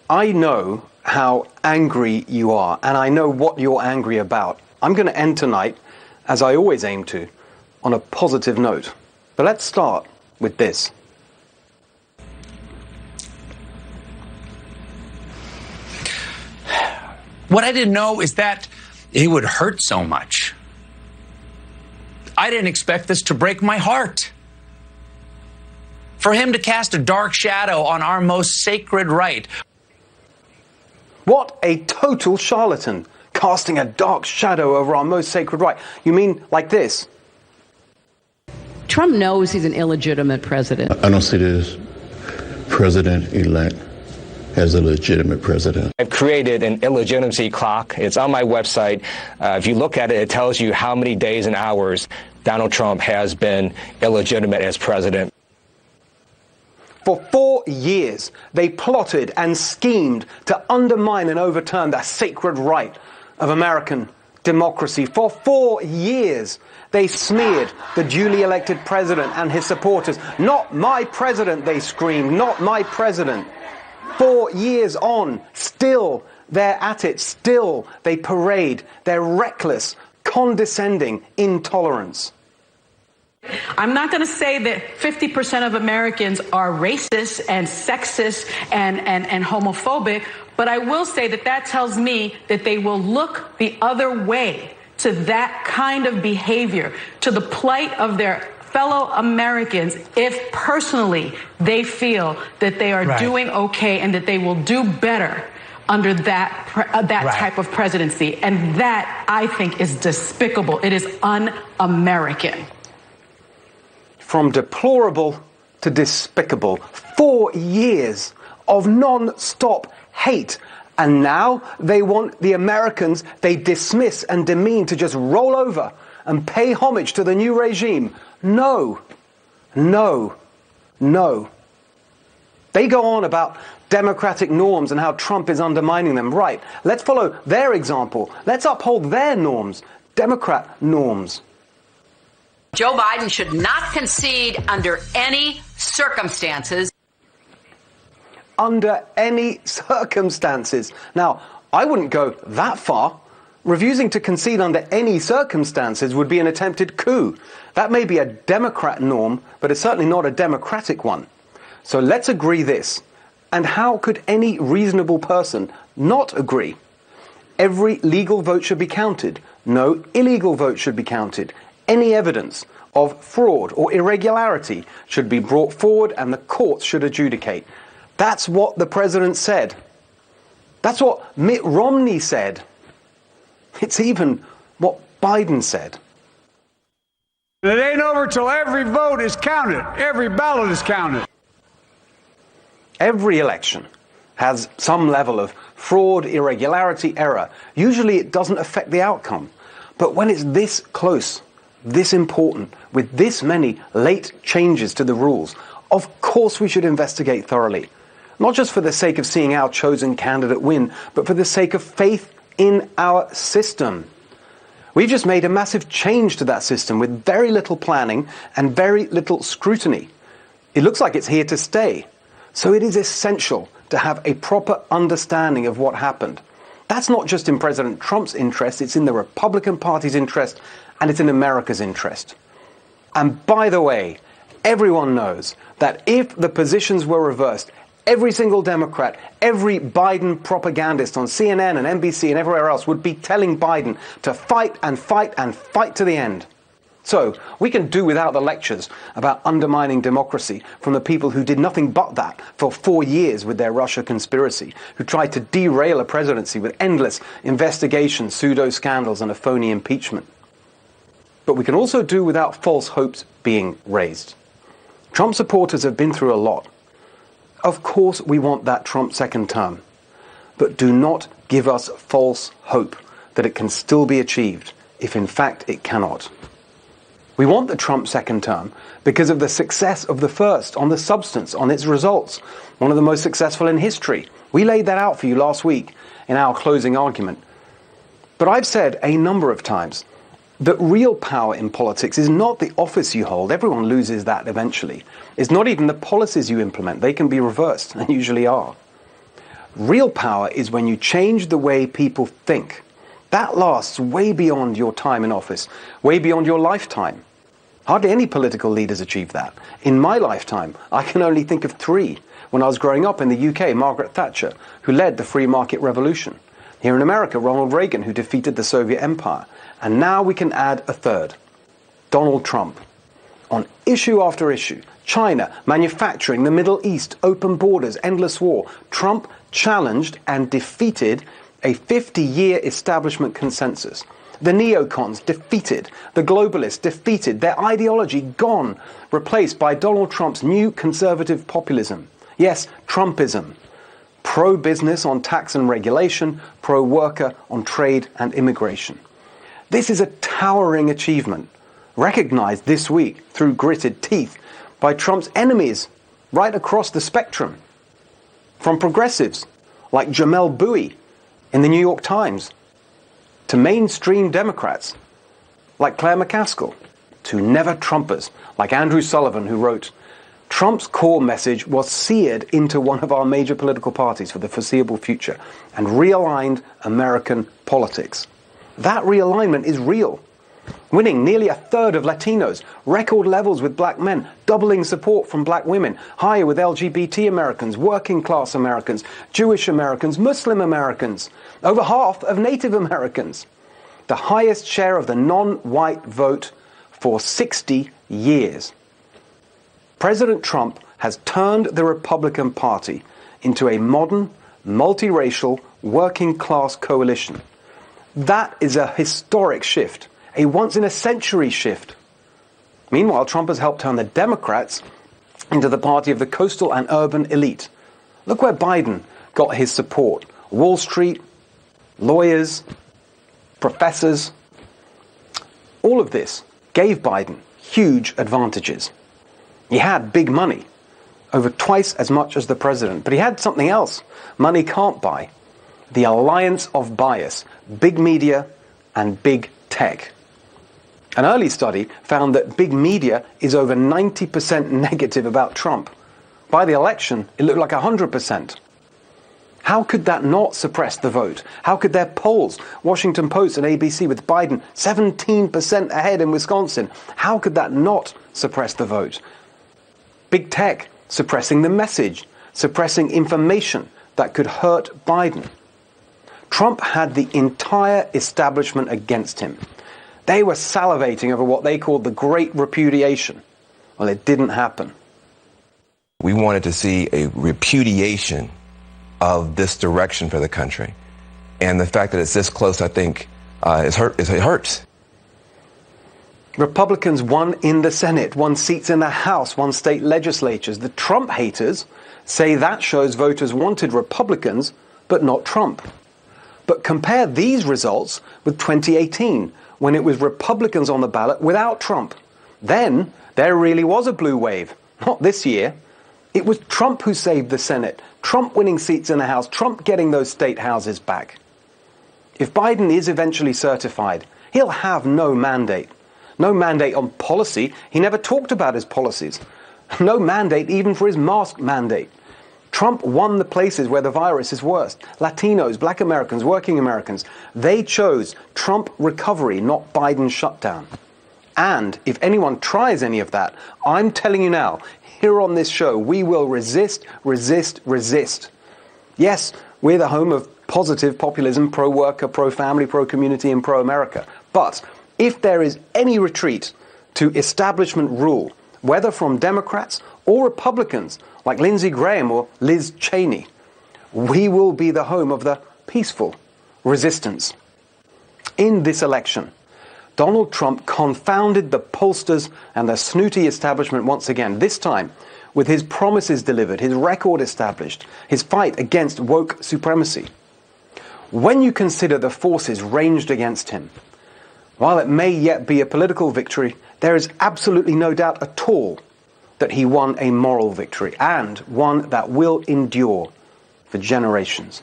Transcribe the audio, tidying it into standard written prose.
I know how angry you are, and I know what you're angry about. I'm going to end tonight, as I always aim to, on a positive note. But let's start with this. What I didn't know is that it would hurt so much. I didn't expect this to break my heart. For him to cast a dark shadow on our most sacred right. What a total charlatan, casting a dark shadow over our most sacred right. You mean like this? Trump knows he's an illegitimate president. I don't see this president-elect as a legitimate president. I've created an illegitimacy clock. It's on my website. If you look at it, it tells you how many days and hours Donald Trump has been illegitimate as president. For 4 years, they plotted and schemed to undermine and overturn the sacred right of American democracy. For 4 years, they smeared the duly elected president and his supporters. Not my president, they screamed, not my president. 4 years on, still they're at it, still they parade their reckless, condescending intolerance. I'm not going to say that 50% of Americans are racist and sexist and homophobic, but I will say that that tells me that they will look the other way to that kind of behavior, to the plight of their fellow Americans, if personally they feel that they are doing okay and that they will do better under that type of presidency. And that, I think, is despicable. It is un-American. From deplorable to despicable. 4 years of non-stop hate. And now they want the Americans they dismiss and demean to just roll over and pay homage to the new regime. No, no, no. They go on about democratic norms and how Trump is undermining them. Right, let's follow their example. Let's uphold their norms, Democrat norms. Joe Biden should not concede under any circumstances. Under any circumstances. Now, I wouldn't go that far. Refusing to concede under any circumstances would be an attempted coup. That may be a Democrat norm, but it's certainly not a democratic one. So let's agree this. And how could any reasonable person not agree? Every legal vote should be counted. No illegal vote should be counted. Any evidence of fraud or irregularity should be brought forward and the courts should adjudicate. That's what the president said. That's what Mitt Romney said. It's even what Biden said. It ain't over till every vote is counted. Every ballot is counted. Every election has some level of fraud, irregularity, error. Usually it doesn't affect the outcome. But when it's this close, this important, with this many late changes to the rules, of course we should investigate thoroughly. Not just for the sake of seeing our chosen candidate win, but for the sake of faith in our system. We've just made a massive change to that system with very little planning and very little scrutiny. It looks like it's here to stay. So it is essential to have a proper understanding of what happened. That's not just in President Trump's interest, it's in the Republican Party's interest, and it's in America's interest. And by the way, everyone knows that if the positions were reversed, every single Democrat, every Biden propagandist on CNN and NBC and everywhere else would be telling Biden to fight and fight and fight to the end. So we can do without the lectures about undermining democracy from the people who did nothing but that for 4 years with their Russia conspiracy, who tried to derail a presidency with endless investigations, pseudo-scandals and a phony impeachment. But we can also do without false hopes being raised. Trump supporters have been through a lot. Of course we want that Trump second term, but do not give us false hope that it can still be achieved if in fact it cannot. We want the Trump second term because of the success of the first, on the substance, on its results, one of the most successful in history. We laid that out for you last week in our closing argument. But I've said a number of times that real power in politics is not the office you hold. Everyone loses that eventually. It's not even the policies you implement. They can be reversed, and usually are. Real power is when you change the way people think. That lasts way beyond your time in office, way beyond your lifetime. Hardly any political leaders achieve that. In my lifetime, I can only think of 3. When I was growing up in the UK, Margaret Thatcher, who led the free market revolution. Here in America, Ronald Reagan, who defeated the Soviet Empire. And now we can add a 3rd, Donald Trump. On issue after issue, China, manufacturing, the Middle East, open borders, endless war, Trump challenged and defeated a 50-year establishment consensus. The neocons defeated, the globalists defeated, their ideology gone, replaced by Donald Trump's new conservative populism. Yes, Trumpism. Pro-business on tax and regulation, pro-worker on trade and immigration. This is a towering achievement, recognized this week through gritted teeth by Trump's enemies right across the spectrum. From progressives like Jamel Bouie in the New York Times, to mainstream Democrats like Claire McCaskill, to never-Trumpers like Andrew Sullivan, who wrote, Trump's core message was seared into one of our major political parties for the foreseeable future and realigned American politics. That realignment is real. Winning nearly 1/3 of Latinos, record levels with black men, doubling support from black women, higher with LGBT Americans, working class Americans, Jewish Americans, Muslim Americans, over half of Native Americans. The highest share of the non-white vote for 60 years. President Trump has turned the Republican Party into a modern, multiracial, working-class coalition. That is a historic shift, a once-in-a-century shift. Meanwhile, Trump has helped turn the Democrats into the party of the coastal and urban elite. Look where Biden got his support. Wall Street, lawyers, professors. All of this gave Biden huge advantages. He had big money, over twice as much as the president. But he had something else money can't buy. The alliance of bias, big media and big tech. An early study found that big media is over 90% negative about Trump. By the election, it looked like 100%. How could that not suppress the vote? How could their polls, Washington Post and ABC, with Biden 17% ahead in Wisconsin, how could that not suppress the vote? Big tech suppressing the message, suppressing information that could hurt Biden. Trump had the entire establishment against him. They were salivating over what they called the Great Repudiation. Well, it didn't happen. We wanted to see a repudiation of this direction for the country. And the fact that it's this close, I think, it hurts. Republicans won in the Senate, won seats in the House, won state legislatures. The Trump haters say that shows voters wanted Republicans, but not Trump. But compare these results with 2018, when it was Republicans on the ballot without Trump. Then there really was a blue wave. Not this year. It was Trump who saved the Senate, Trump winning seats in the House, Trump getting those state houses back. If Biden is eventually certified, he'll have no mandate. No mandate on policy. He never talked about his policies. No mandate even for his mask mandate. Trump won the places where the virus is worst. Latinos, black Americans, working Americans. They chose Trump recovery, not Biden shutdown. And if anyone tries any of that, I'm telling you now, here on this show, we will resist, resist, resist. Yes, we're the home of positive populism, pro-worker, pro-family, pro-community, and pro-America. But if there is any retreat to establishment rule, whether from Democrats or Republicans like Lindsey Graham or Liz Cheney, we will be the home of the peaceful resistance. In this election, Donald Trump confounded the pollsters and the snooty establishment once again, this time with his promises delivered, his record established, his fight against woke supremacy. When you consider the forces ranged against him, while it may yet be a political victory, there is absolutely no doubt at all that he won a moral victory, and one that will endure for generations.